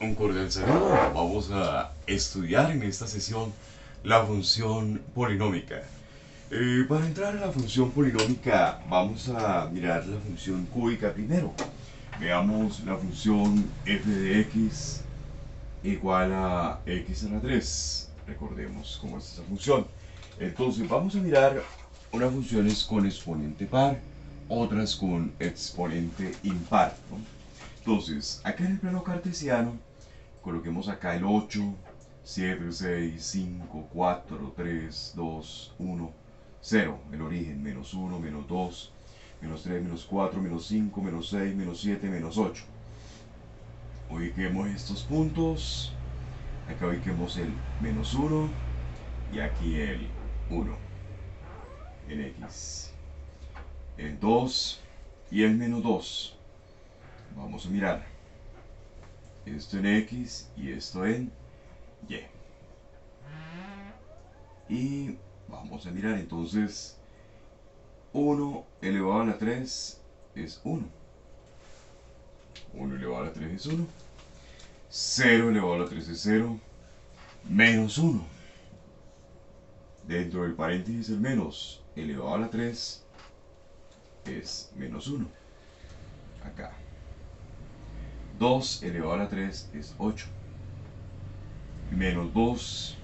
Un cordial saludo. Vamos a estudiar en esta sesión la función polinómica. Para entrar a la función polinómica vamos a mirar la función cúbica primero. Veamos la función f de x igual a x a la 3. Recordemos cómo es esa función. Entonces vamos a mirar unas funciones con exponente par, otras con exponente impar, ¿no? Entonces, acá en el plano cartesiano, coloquemos acá el 8, 7, 6, 5, 4, 3, 2, 1, 0. El origen, menos 1, menos 2, menos 3, menos 4, menos 5, menos 6, menos 7, menos 8. Ubiquemos estos puntos. Acá ubiquemos el menos 1 y aquí el 1 en X. El 2 y el menos 2. Vamos a mirar esto en X y esto en Y. Y vamos a mirar entonces 1 elevado a la 3 es 1. 1 elevado a la 3 es 1. 0 elevado a la 3 es 0. Menos 1. Dentro del paréntesis el menos elevado a la 3 es menos 1. Acá. 2 elevado a la 3 es 8. Menos 2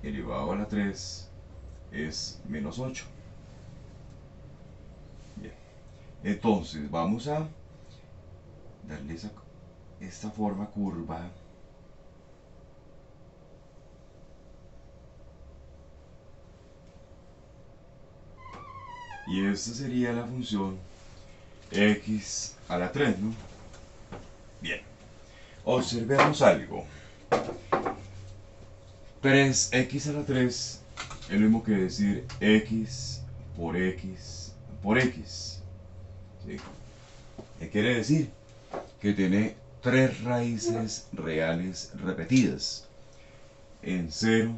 elevado a la 3 es menos 8. Bien. Entonces vamos a darle esta forma curva. Y esta sería la función x a la 3, ¿no? Bien. Observemos algo. 3x a la 3 es lo mismo que decir x por x por x. ¿Sí? ¿Qué quiere decir? Que tiene tres raíces reales repetidas. En 0,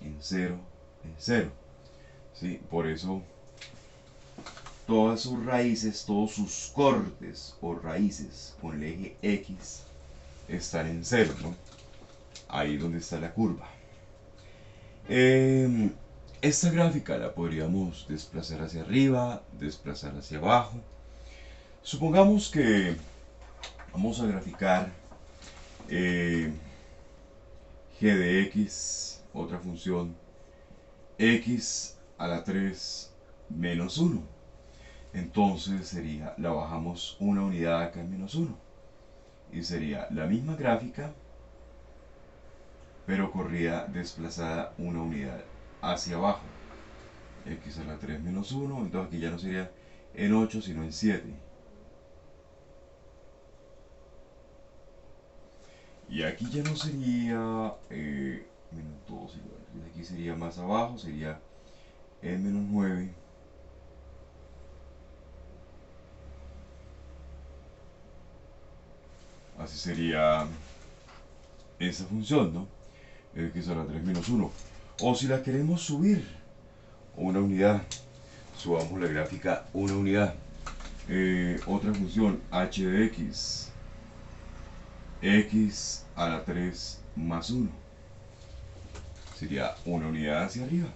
en 0, en 0. ¿Sí? Por eso todas sus raíces, todos sus cortes o raíces con el eje X están en 0, ¿no? Ahí donde está la curva. Esta gráfica la podríamos desplazar hacia arriba, desplazar hacia abajo. Supongamos que vamos a graficar g de x, otra función, x a la 3 menos 1. Entonces sería, la bajamos una unidad acá en menos 1. Y sería la misma gráfica, pero corrida desplazada una unidad hacia abajo. X a la 3 menos 1, entonces aquí ya no sería en 8, sino en 7. Y aquí ya no sería menos 2 igual. Aquí sería más abajo, sería en menos 9. Así sería esa función, ¿no? X a la 3 menos 1. O si la queremos subir una unidad, subamos la gráfica una unidad. Otra función, h de x, x a la 3 más 1. Sería una unidad hacia arriba.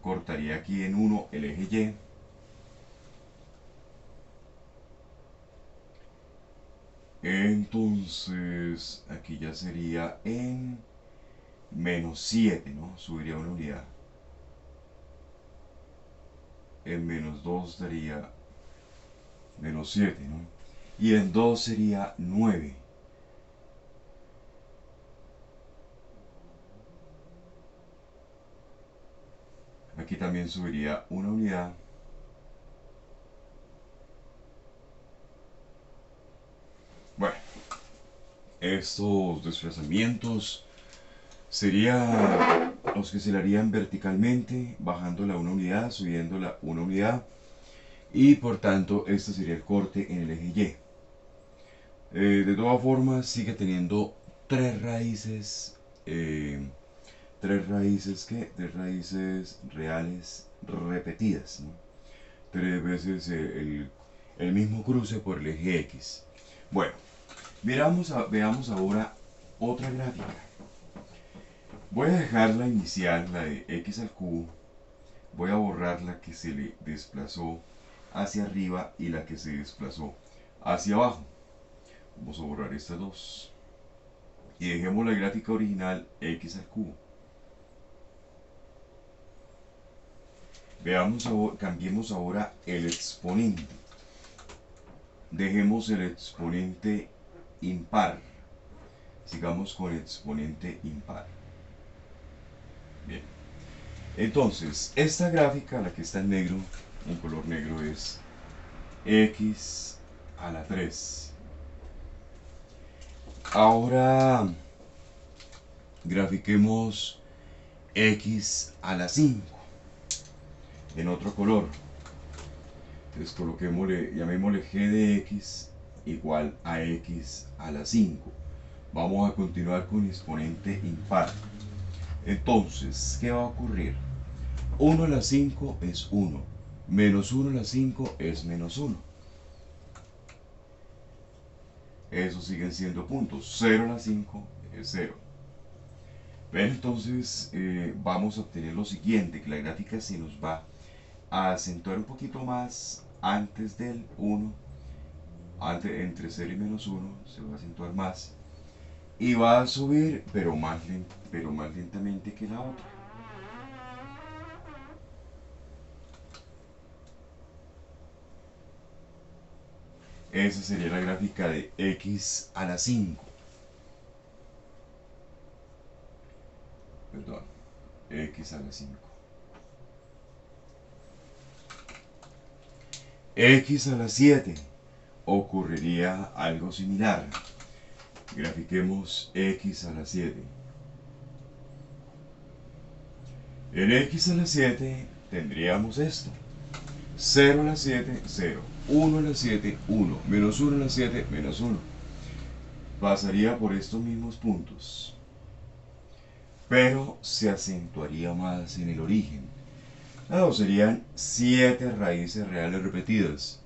Cortaría aquí en 1 el eje y. Entonces, aquí ya sería en menos 7, ¿no? Subiría una unidad. En menos 2 daría menos 7, ¿no? Y en 2 sería 9. Aquí también subiría una unidad. Bueno, estos desplazamientos serían los que se le harían verticalmente, bajándola una unidad, subiéndola una unidad. Y por tanto, este sería el corte en el eje Y. De todas formas, sigue teniendo tres raíces. Tres raíces, ¿qué? Tres raíces reales repetidas, ¿no? Tres veces el mismo cruce por el eje X. Bueno, Veamos ahora otra gráfica. Voy a dejar la inicial, la de x al cubo. Voy a borrar la que se le desplazó hacia arriba y la que se desplazó hacia abajo. Vamos a borrar estas dos. Y dejemos la gráfica original x al cubo. Cambiemos ahora el exponente. Dejemos el exponente impar. Sigamos con el exponente impar. Bien. Entonces, esta gráfica, la que está en negro, en color negro, es x a la 3. Ahora grafiquemos x a la 5 en otro color. Entonces llamémosle g de x igual a x a la 5. Vamos a continuar con el exponente impar. Entonces, ¿qué va a ocurrir? 1 a la 5 es 1, menos 1 a la 5 es menos 1. Esos siguen siendo puntos. 0 a la 5 es 0. ¿Ven? Entonces vamos a obtener lo siguiente, que la gráfica se nos va a acentuar un poquito más antes del 1, entre 0 y menos 1, se va a acentuar más. Y va a subir, pero más lentamente que la otra. Esa sería la gráfica de x a la 5. Perdón, x a la 5. X a la 7. Ocurriría algo similar. Grafiquemos x a la 7. En x a la 7 tendríamos esto. 0 a la 7, 0. 1 a la 7, 1. Menos 1 a la 7, menos 1. Pasaría por estos mismos puntos. Pero se acentuaría más en el origen. Claro, serían 7 raíces reales repetidas.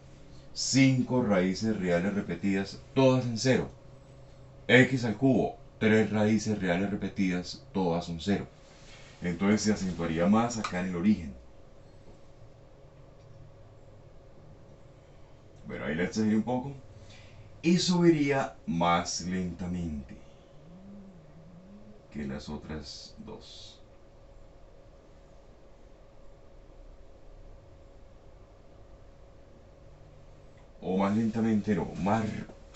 5 raíces reales repetidas, todas en 0. X al cubo, 3 raíces reales repetidas, todas son 0. Entonces se acentuaría más acá en el origen. Bueno, ahí le exageré un poco. Y subiría más lentamente que las otras dos. O más lentamente no, más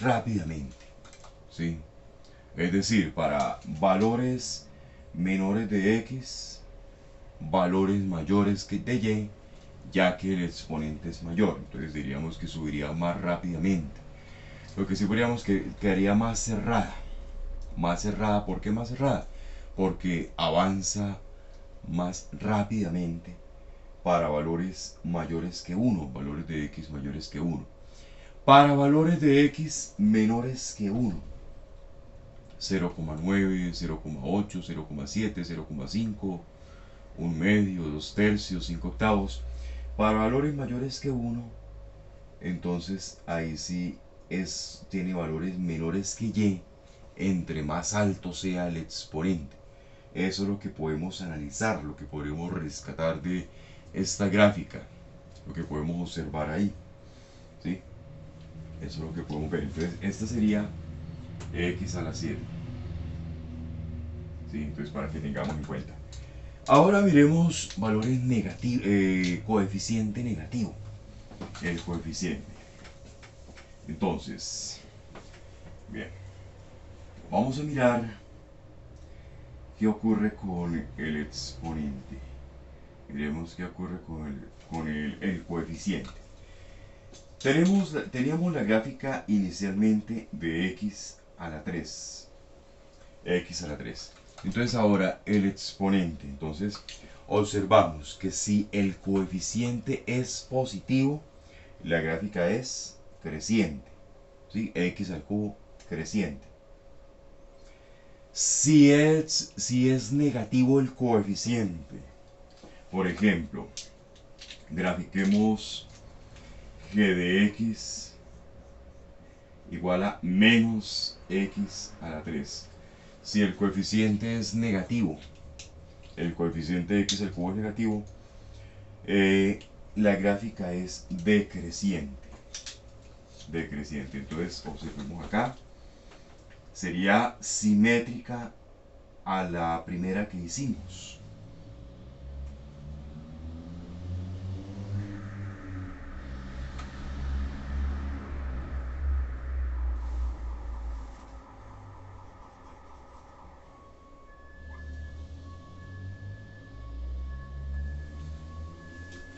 rápidamente. ¿Sí? Es decir, para valores menores de x, valores mayores que de y, ya que el exponente es mayor. Entonces diríamos que subiría más rápidamente. Lo que sí diríamos que quedaría más cerrada. Más cerrada, ¿por qué más cerrada? Porque avanza más rápidamente para valores mayores que 1, valores de x mayores que 1. Para valores de x menores que 1, 0,9, 0,8, 0,7, 0,5, 1 medio, 2 tercios, 5 octavos. Para valores mayores que 1, entonces ahí sí tiene valores menores que y, entre más alto sea el exponente. Eso es lo que podemos analizar, lo que podemos rescatar de esta gráfica, lo que podemos observar ahí. ¿Sí? Eso es lo que podemos ver. Entonces, esta sería x a la 7. ¿Sí? Entonces, para que tengamos en cuenta. Ahora miremos valores negativos, coeficiente negativo. El coeficiente. Entonces, bien. Vamos a mirar qué ocurre con el exponente. Miremos qué ocurre con el coeficiente. Teníamos la gráfica inicialmente de x a la 3. X a la 3. Entonces ahora el exponente. Entonces observamos que si el coeficiente es positivo, la gráfica es creciente. ¿Sí? X al cubo creciente. Si es negativo el coeficiente, por ejemplo, grafiquemos g de x igual a menos x a la 3. Si el coeficiente es negativo, el coeficiente de x al cubo es negativo, la gráfica es decreciente. Decreciente. Entonces, observemos acá. Sería simétrica a la primera que hicimos.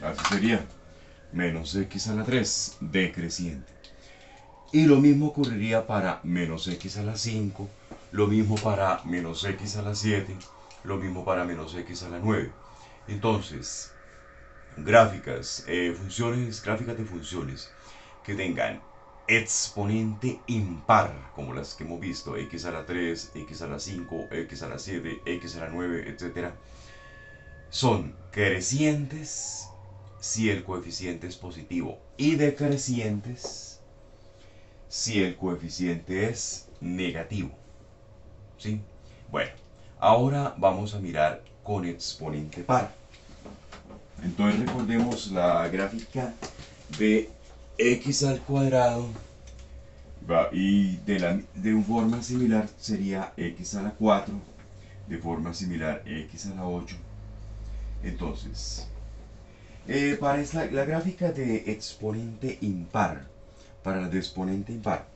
Así sería menos x a la 3 decreciente. Y lo mismo ocurriría para menos x a la 5, lo mismo para menos x a la 7, lo mismo para menos x a la 9. Entonces, gráficas de funciones que tengan exponente impar, como las que hemos visto, x a la 3, x a la 5, x a la 7, x a la 9, etc., son crecientes si el coeficiente es positivo y decrecientes si el coeficiente es negativo. ¿Sí? Bueno, ahora vamos a mirar con exponente par. Entonces recordemos la gráfica de x al cuadrado, y de forma similar sería x a la 4, de forma similar x a la 8. Entonces, para la gráfica de exponente impar, para la de exponente impar,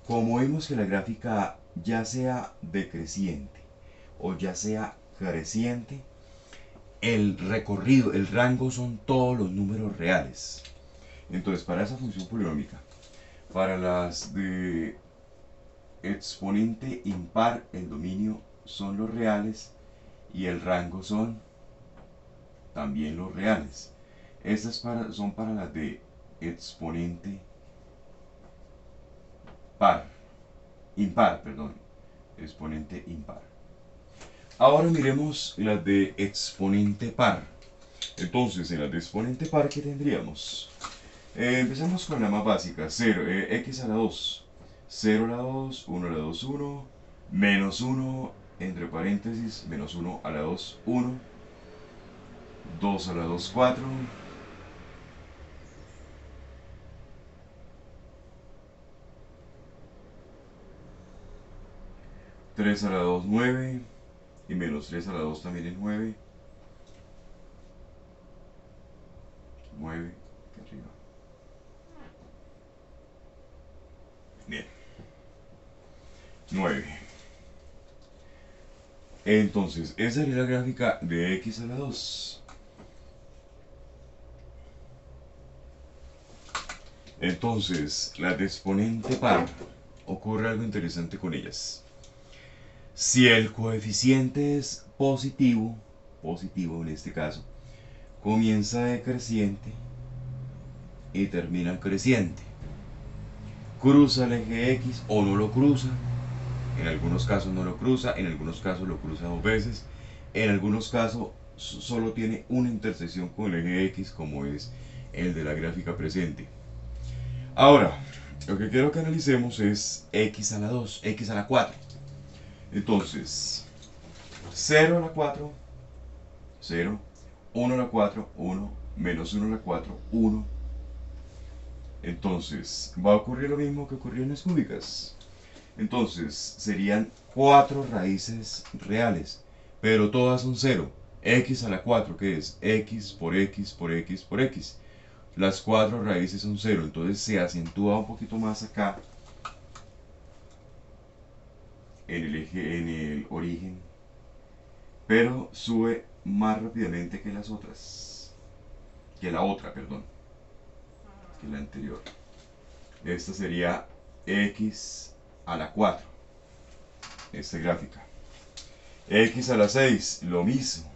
como vemos que la gráfica ya sea decreciente o ya sea creciente, el recorrido, el rango son todos los números reales. Entonces, para esa función polinómica, para las de exponente impar, el dominio son los reales y el rango son también los reales. Estas son para las de exponente par, impar, perdón, exponente impar. Ahora miremos las de exponente par. Entonces, en las de exponente par, ¿qué tendríamos? Empezamos con la más básica, 0, x a la 2, 0 a la 2, 1 a la 2, 1, menos 1, entre paréntesis, menos 1 a la 2, 1, 2 a la 2, 4, 3 a la 2, 9, y menos 3 a la 2 también es 9, 9, aquí arriba. Bien, 9. Entonces, esa es la gráfica de x a la 2. Entonces, la de exponente par, ocurre algo interesante con ellas. Si el coeficiente es positivo, positivo en este caso, comienza decreciente y termina creciente. Cruza el eje X o no lo cruza. En algunos casos no lo cruza, en algunos casos lo cruza dos veces. En algunos casos solo tiene una intersección con el eje X, como es el de la gráfica presente. Ahora, lo que quiero que analicemos es x a la 2, x a la 4. Entonces, 0 a la 4, 0, 1 a la 4, 1, menos 1 a la 4, 1. Entonces, va a ocurrir lo mismo que ocurrió en las cúbicas. Entonces, serían 4 raíces reales, pero todas son 0. X a la 4, que es x por x por x por x. Las 4 raíces son 0, entonces se acentúa un poquito más acá en el eje, en el origen, pero sube más rápidamente que las otras, que la otra, perdón, que la anterior. Esta sería x a la 4, esta gráfica. X a la 6, lo mismo,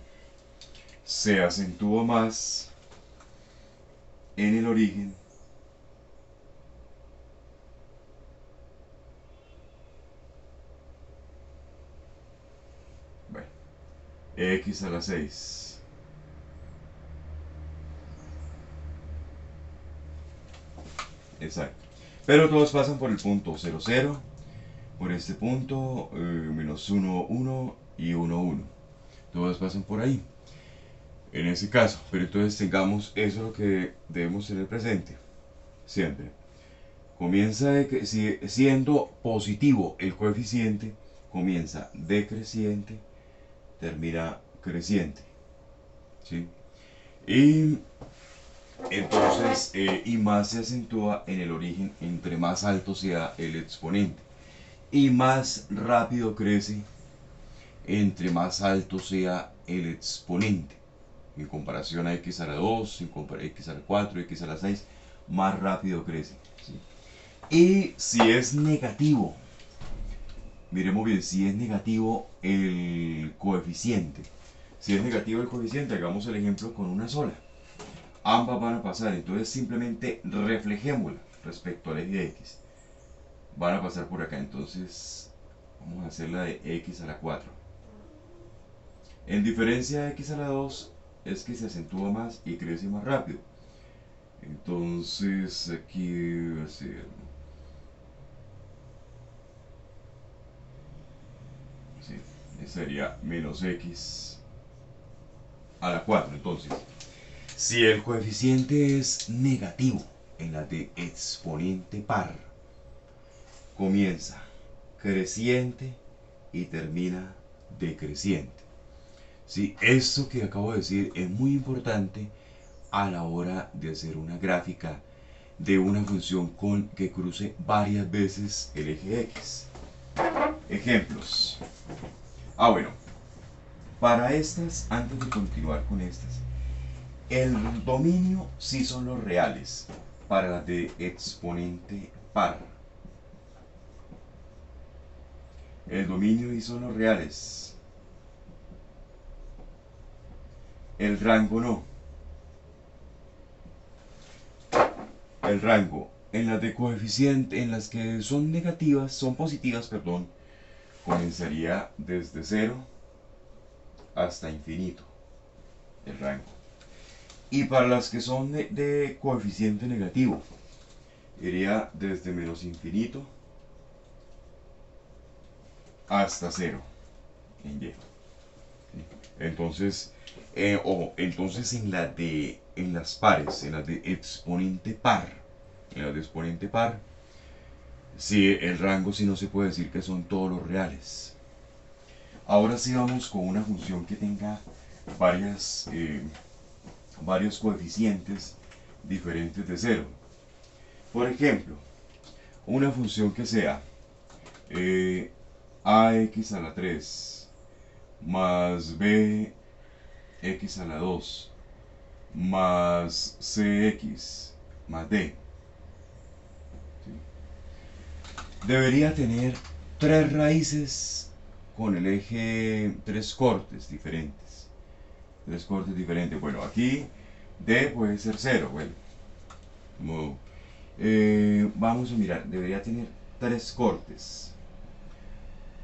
se acentúa más en el origen, bueno, x a la 6. Exacto. Pero todos pasan por el punto 0, 0, por este punto, menos 1, 1 y 1, 1. Todos pasan por ahí. En ese caso, pero entonces tengamos eso lo que debemos tener presente. Siempre. Comienza siendo positivo el coeficiente, comienza decreciente, termina creciente. ¿Sí? Y entonces, y más se acentúa en el origen entre más alto sea el exponente. Y más rápido crece entre más alto sea el exponente. En comparación a x a la 2, en comparación a x a la 4, x a la 6, más rápido crece. ¿Sí? Y si es negativo, miremos bien, si es negativo el coeficiente. Si es negativo el coeficiente, hagamos el ejemplo con una sola. Ambas van a pasar, entonces simplemente reflejémosla respecto al eje x. Van a pasar por acá, entonces vamos a hacer la de x a la 4. En diferencia de x a la 2 es que se acentúa más y crece más rápido. Entonces aquí va a ser... Sí, sería menos x a la 4. Entonces, si el coeficiente es negativo en la de exponente par, comienza creciente y termina decreciente. Sí, esto que acabo de decir es muy importante a la hora de hacer una gráfica de una función que cruce varias veces el eje x. Ejemplos. Bueno, para estas, antes de continuar con estas, el dominio sí son los reales para la de exponente par. El dominio sí son los reales. El rango no. El rango en las de coeficiente, en las que son negativas, son positivas, perdón, comenzaría desde 0 hasta infinito. El rango. Y para las que son de coeficiente negativo, iría desde menos infinito hasta 0 en Y. Entonces, entonces en las pares, en las de exponente par, sí, el rango sí no se puede decir que son todos los reales. Ahora sí vamos con una función que tenga varios coeficientes diferentes de 0. Por ejemplo, una función que sea ax a la 3 más bx a la 2 más cx más d. ¿Sí? Debería tener tres raíces con el eje, tres cortes diferentes. Bueno, aquí d puede ser 0. Bueno, vamos a mirar, debería tener tres cortes.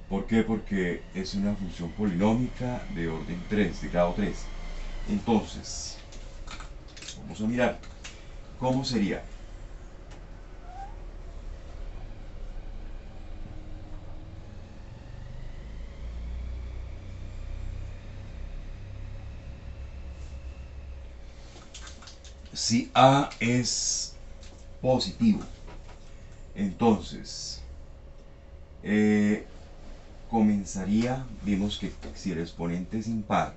¿Por qué? Porque es una función polinómica de orden 3, de grado 3. Entonces, vamos a mirar cómo sería. Si A es positivo, entonces comenzaría, vimos que si el exponente es impar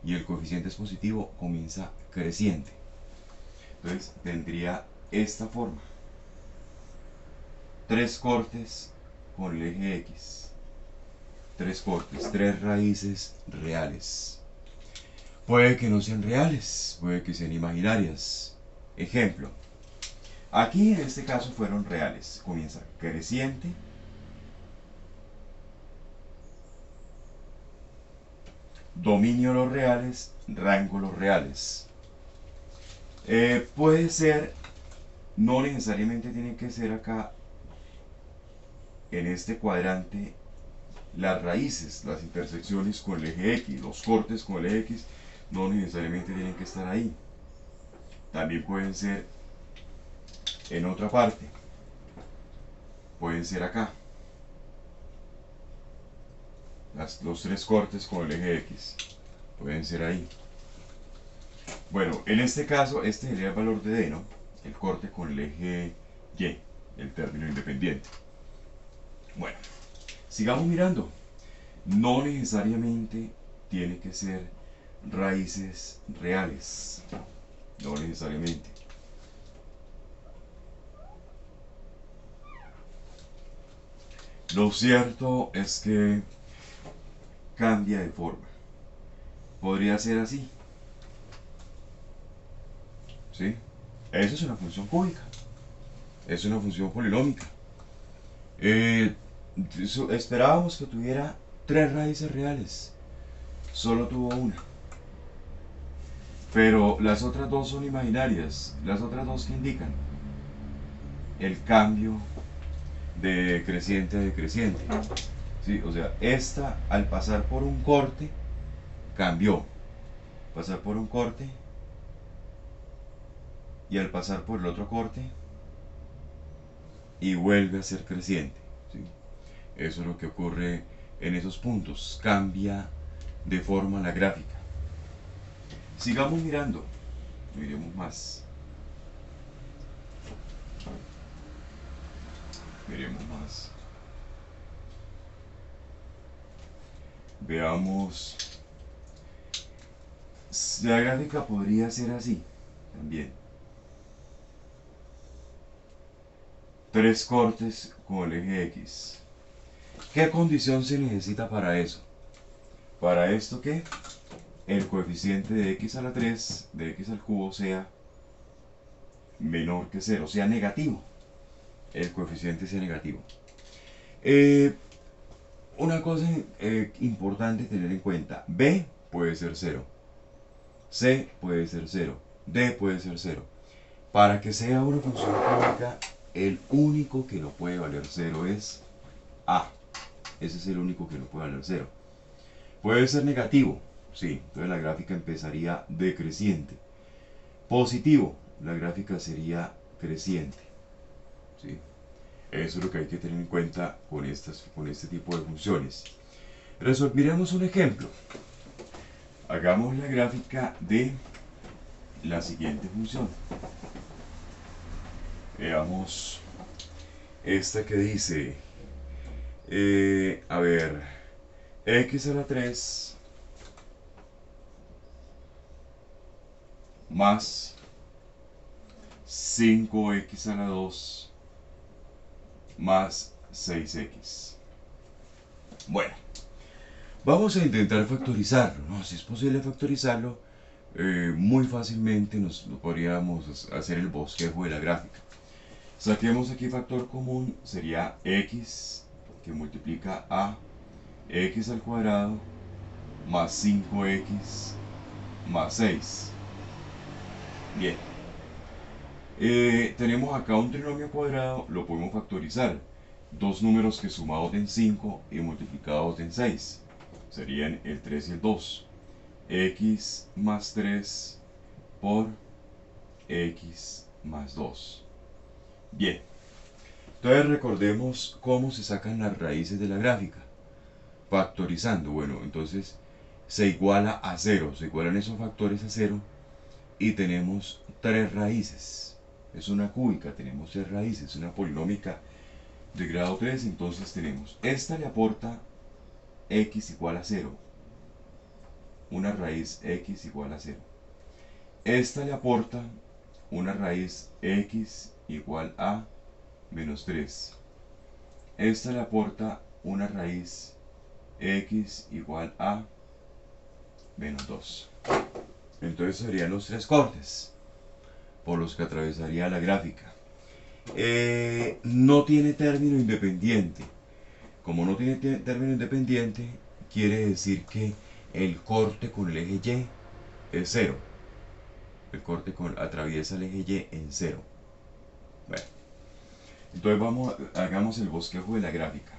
y el coeficiente es positivo, comienza creciente. Entonces tendría esta forma. Tres cortes con el eje X. Tres cortes, tres raíces reales. Puede que no sean reales, puede que sean imaginarias. Ejemplo. Aquí en este caso fueron reales. Comienza creciente. Dominio los reales, rango los reales. Puede ser, no necesariamente tiene que ser acá en este cuadrante las raíces, las intersecciones con el eje X, los cortes con el eje X, no necesariamente tienen que estar ahí. También pueden ser en otra parte. pueden ser acá. Los tres cortes con el eje X pueden ser ahí. Bueno, en este caso, este sería el valor de D, ¿no? El corte con el eje Y, el término independiente. Bueno, sigamos mirando. No necesariamente tiene que ser raíces reales. No necesariamente. Lo cierto es que cambia de forma. Podría ser así. ¿Sí? Eso es una función cúbica. Es una función polinómica. Esperábamos que tuviera tres raíces reales. Solo tuvo una. Pero las otras dos son imaginarias. Las otras dos que indican el cambio de creciente a decreciente. ¿Sí? O sea, esta al pasar por un corte cambió. Pasar por un corte y al pasar por el otro corte y vuelve a ser creciente. ¿Sí? Eso es lo que ocurre en esos puntos. Cambia de forma la gráfica. Sigamos mirando. Miremos más. Miremos más. Veamos. La gráfica podría ser así también. Tres cortes con el eje X. ¿Qué condición se necesita para eso? Para esto que el coeficiente de x a la 3 de x al cubo sea menor que 0, sea negativo. El coeficiente sea negativo. Una cosa importante tener en cuenta. B puede ser 0. C puede ser 0. D puede ser 0. Para que sea una función cúbica, el único que no puede valer 0 es A. Ese es el único que no puede valer 0. Puede ser negativo, sí, entonces la gráfica empezaría decreciente. Positivo, la gráfica sería creciente. ¿Sí? Eso es lo que hay que tener en cuenta con este tipo de funciones. Resolveremos un ejemplo. Hagamos la gráfica de la siguiente función. Veamos esta que dice, a ver, x a la 3 más 5x a la 2 más 6x. Bueno, vamos a intentar factorizarlo, ¿no? Si es posible factorizarlo, muy fácilmente nos podríamos hacer el bosquejo de la gráfica. Saquemos aquí factor común, sería x, que multiplica a x al cuadrado, más 5x, más 6. Bien. Tenemos acá un trinomio cuadrado, lo podemos factorizar. Dos números que sumados den 5 y multiplicados den 6. Serían el 3 y el 2. X más 3 por x más 2. Bien. Entonces recordemos cómo se sacan las raíces de la gráfica. Factorizando. Bueno, entonces se iguala a 0. Se igualan esos factores a 0 y tenemos tres raíces. Es una cúbica, tenemos tres raíces, una polinómica de grado 3, entonces tenemos, esta le aporta x igual a 0, una raíz x igual a 0. Esta le aporta una raíz x igual a menos 3. Esta le aporta una raíz x igual a menos 2. Entonces serían los tres cortes por los que atravesaría la gráfica. No tiene término independiente. Como no tiene término independiente, quiere decir que el corte con el eje Y es 0. El corte atraviesa el eje Y en 0. Bueno, entonces hagamos el bosquejo de la gráfica.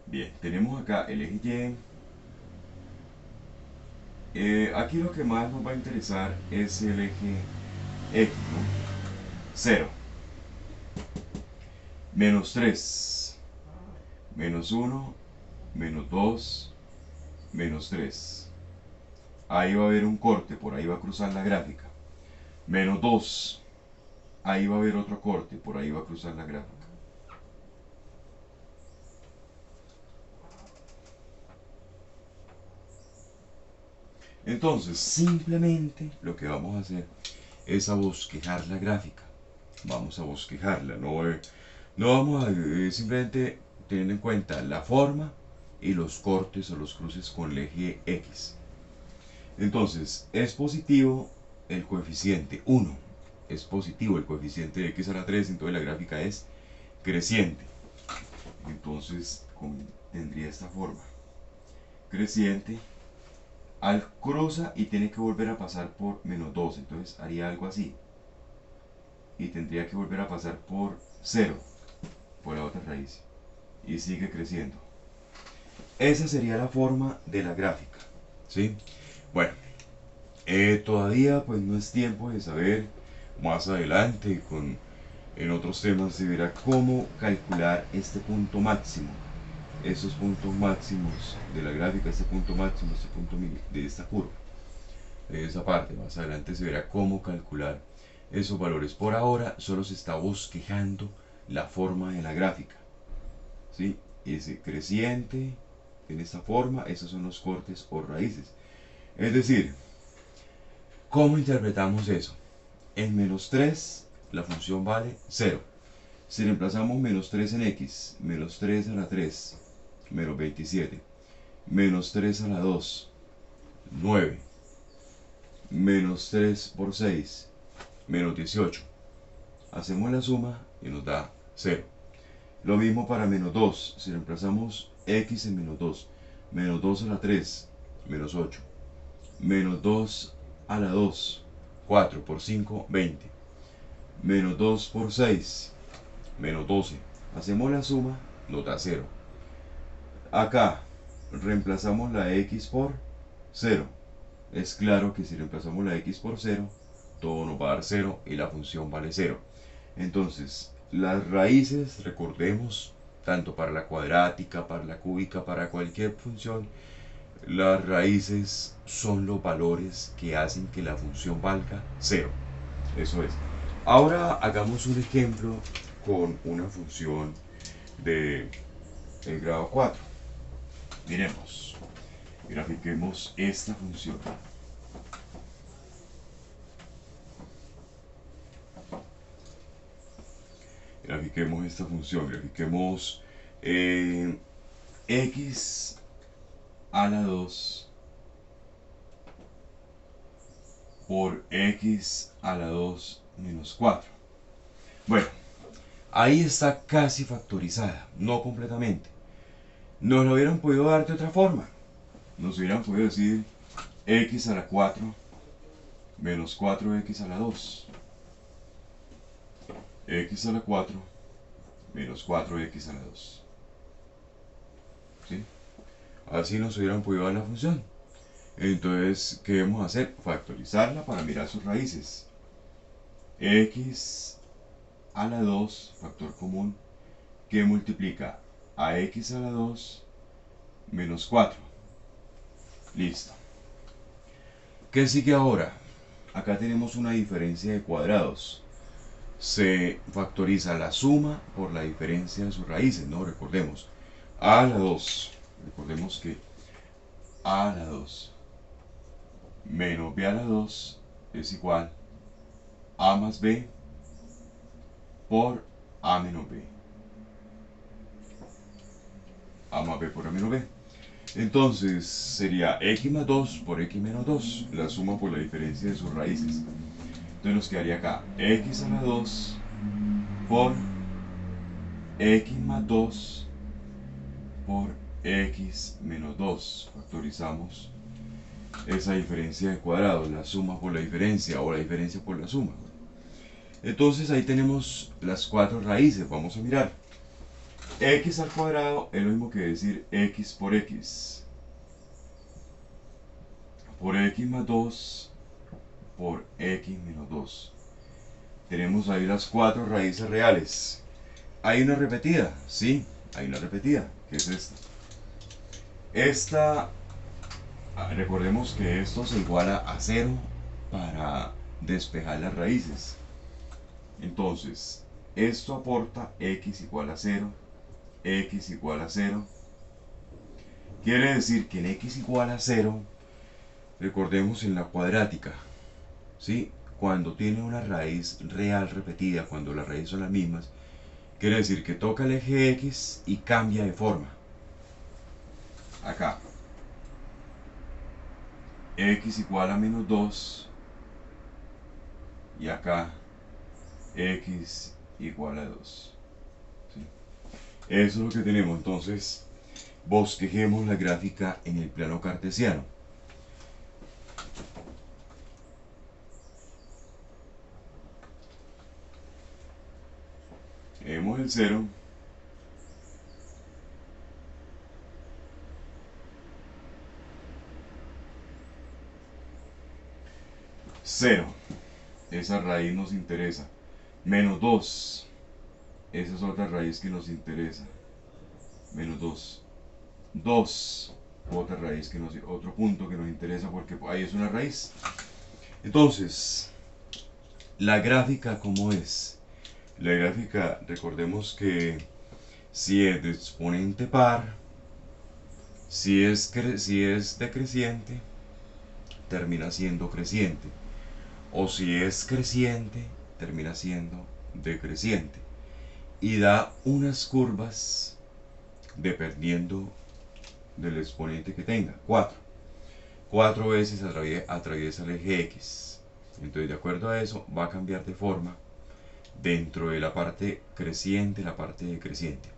Bien, tenemos acá el eje Y. Aquí lo que más nos va a interesar es el eje X, ¿no? 0. menos 3, menos 1, menos 2, menos 3. Ahí va a haber un corte, por ahí va a cruzar la gráfica. Menos 2, ahí va a haber otro corte, por ahí va a cruzar la gráfica. Entonces, simplemente lo que vamos a hacer es a bosquejar la gráfica. Vamos a bosquejarla, no vamos a simplemente teniendo en cuenta la forma y los cortes o los cruces con el eje X. Entonces, es positivo el coeficiente 1. Es positivo el coeficiente de X a la 3, entonces la gráfica es creciente. Entonces, tendría esta forma. Creciente. Al cruza y tiene que volver a pasar por menos 2, entonces haría algo así. Y tendría que volver a pasar por 0, por la otra raíz. Y sigue creciendo. Esa sería la forma de la gráfica, ¿sí? Bueno, todavía pues no es tiempo de saber. Más adelante en otros temas se verá cómo calcular este punto máximo. Esos puntos máximos de la gráfica, este punto máximo, este punto de esta curva, de esa parte. Más adelante se verá cómo calcular esos valores. Por ahora solo se está bosquejando la forma de la gráfica, ¿sí? Ese creciente en esta forma, esos son los cortes o raíces. Es decir, ¿cómo interpretamos eso? En menos 3 la función vale 0. Si reemplazamos menos 3 en x, menos 3 a la 3, menos 27, menos 3 a la 2, 9, menos 3 por 6, menos 18. Hacemos la suma y nos da 0. Lo mismo para menos 2, si reemplazamos x en menos 2, menos 2 a la 3, menos 8, menos 2 a la 2, 4 por 5, 20, menos 2 por 6, menos 12. Hacemos la suma, nos da 0. Acá reemplazamos la x por 0. Es claro que si reemplazamos la x por 0, todo nos va a dar 0 y la función vale 0. Entonces, las raíces, recordemos, tanto para la cuadrática, para la cúbica, para cualquier función, las raíces son los valores que hacen que la función valga 0. Eso es. Ahora hagamos un ejemplo con una función de el grado 4. Miremos, grafiquemos esta función. Grafiquemos esta función, grafiquemos x a la 2 por x a la 2 menos 4. Bueno, ahí está casi factorizada, no completamente. Nos lo hubieran podido dar de otra forma. Nos hubieran podido decir x a la 4 menos 4x a la 2. X a la 4 menos 4x a la 2. ¿Sí? Así nos hubieran podido dar la función. Entonces, ¿qué debemos hacer? Factorizarla para mirar sus raíces. X a la 2, factor común, que multiplica a x a la 2 menos 4. Listo. ¿Qué sigue ahora? Acá tenemos una diferencia de cuadrados. Se factoriza la suma por la diferencia de sus raíces, ¿no? Recordemos, a a la 2. Recordemos que a a la 2 menos b a la 2 es igual a más b por a menos b. A más b por a menos b. Entonces sería x más 2 por x menos 2, la suma por la diferencia de sus raíces. Entonces nos quedaría acá x a la 2 por x más 2 por x menos 2. Factorizamos esa diferencia de cuadrados, la suma por la diferencia o la diferencia por la suma. Entonces ahí tenemos las cuatro raíces. Vamos a mirar. X al cuadrado es lo mismo que decir x por x más 2 por x menos 2. Tenemos ahí las cuatro raíces reales. ¿Hay una repetida? Sí, hay una repetida, que es esta. Esta, recordemos que esto se iguala a 0 para despejar las raíces. Entonces, esto aporta x igual a 0, x igual a 0. Quiere decir que en x igual a 0, recordemos en la cuadrática, ¿sí? Cuando tiene una raíz real repetida, cuando las raíces son las mismas, quiere decir que toca el eje x y cambia de forma. Acá, x igual a menos 2 y acá x igual a 2. ¿Sí? Eso es lo que tenemos. Entonces, bosquejemos la gráfica en el plano cartesiano. Tenemos el 0. Cero. Esa raíz nos interesa. Menos 2. Esa es otra raíz que nos interesa. Menos 2. 2. Otra raíz que nos... Otro punto que nos interesa porque ahí es una raíz. Entonces, la gráfica, ¿cómo es? La gráfica, recordemos que si es de exponente par, si es decreciente, termina siendo creciente. O si es creciente, termina siendo decreciente. Y da unas curvas dependiendo del exponente que tenga. 4. 4 veces atraviesa el eje X. Entonces, de acuerdo a eso, va a cambiar de forma dentro de la parte creciente, la parte decreciente.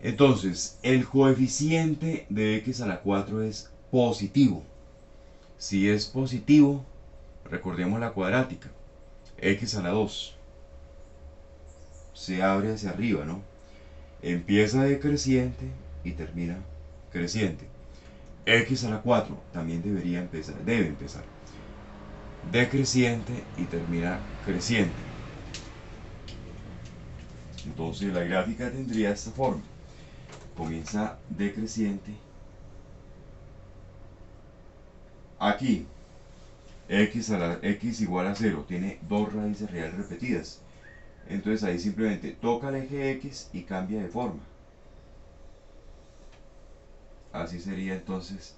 Entonces, el coeficiente de x a la 4 es positivo. Si es positivo, recordemos la cuadrática. X a la 2 se abre hacia arriba, ¿no? Empieza decreciente y termina creciente. X a la 4 también debe empezar decreciente y termina creciente. Entonces la gráfica tendría esta forma. Comienza decreciente. Aquí, x igual a 0 tiene dos raíces reales repetidas. Entonces ahí simplemente toca el eje x y cambia de forma. Así sería entonces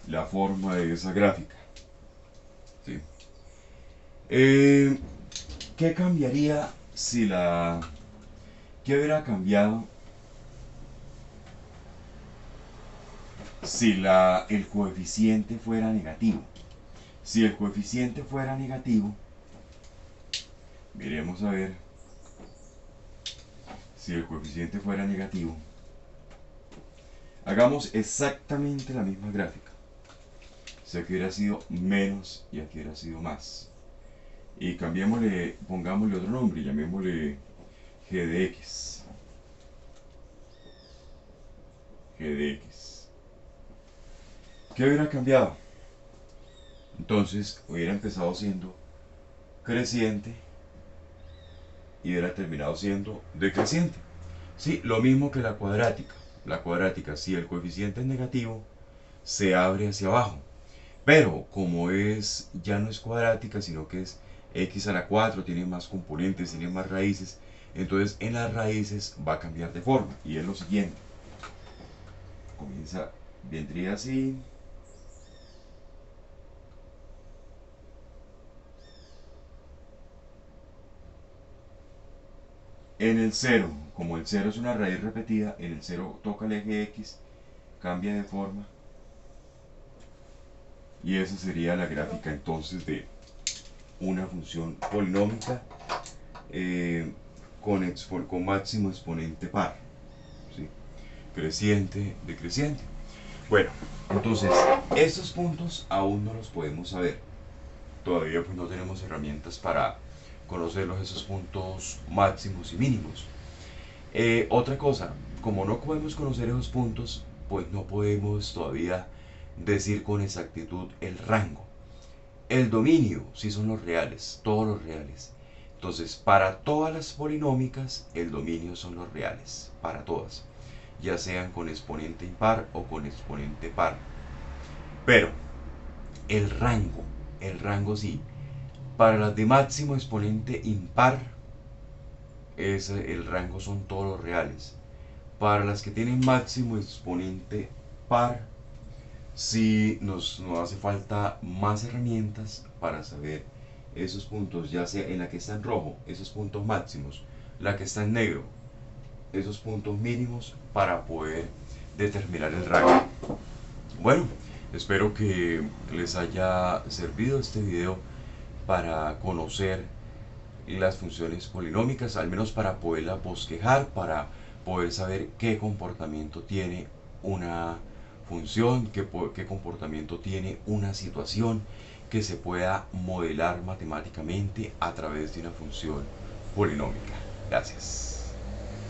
la forma de esa gráfica. ¿Sí? ¿Qué cambiaría si la... ¿Qué hubiera cambiado si el coeficiente fuera negativo? Si el coeficiente fuera negativo, miremos a ver. Si el coeficiente fuera negativo, hagamos exactamente la misma gráfica. Si aquí hubiera sido menos y aquí hubiera sido más. Y cambiémosle, pongámosle otro nombre, llamémosle g de x. G de x. ¿Qué hubiera cambiado? Entonces hubiera empezado siendo creciente y hubiera terminado siendo decreciente. Sí, lo mismo que la cuadrática. La cuadrática, si el coeficiente es negativo, se abre hacia abajo. Pero como ya no es cuadrática, sino que es x a la 4, tiene más componentes, tiene más raíces, entonces en las raíces va a cambiar de forma. Y es lo siguiente. Vendría así. En el 0, como el 0 es una raíz repetida, en el 0 toca el eje x, cambia de forma. Y esa sería la gráfica entonces de una función polinómica con máximo exponente par. ¿Sí? Creciente, decreciente. Bueno, entonces estos puntos aún no los podemos saber. Todavía pues no tenemos herramientas para conocerlos, esos puntos máximos y mínimos. Otra cosa, como no podemos conocer esos puntos, pues no podemos todavía decir con exactitud el rango. El dominio sí son los reales, todos los reales, Entonces, para todas las polinómicas, el dominio son los reales, para todas, ya sean con exponente impar o con exponente par. Pero el rango sí, para las de máximo exponente impar, el rango son todos los reales. Para las que tienen máximo exponente par, sí nos hace falta más herramientas para saber esos puntos, ya sea en la que está en rojo, esos puntos máximos, la que está en negro, esos puntos mínimos, para poder determinar el rango. Bueno, espero que les haya servido este video para conocer las funciones polinómicas, al menos para poderla bosquejar, para poder saber qué comportamiento tiene una función, qué comportamiento tiene una situación que se pueda modelar matemáticamente a través de una función polinómica. Gracias.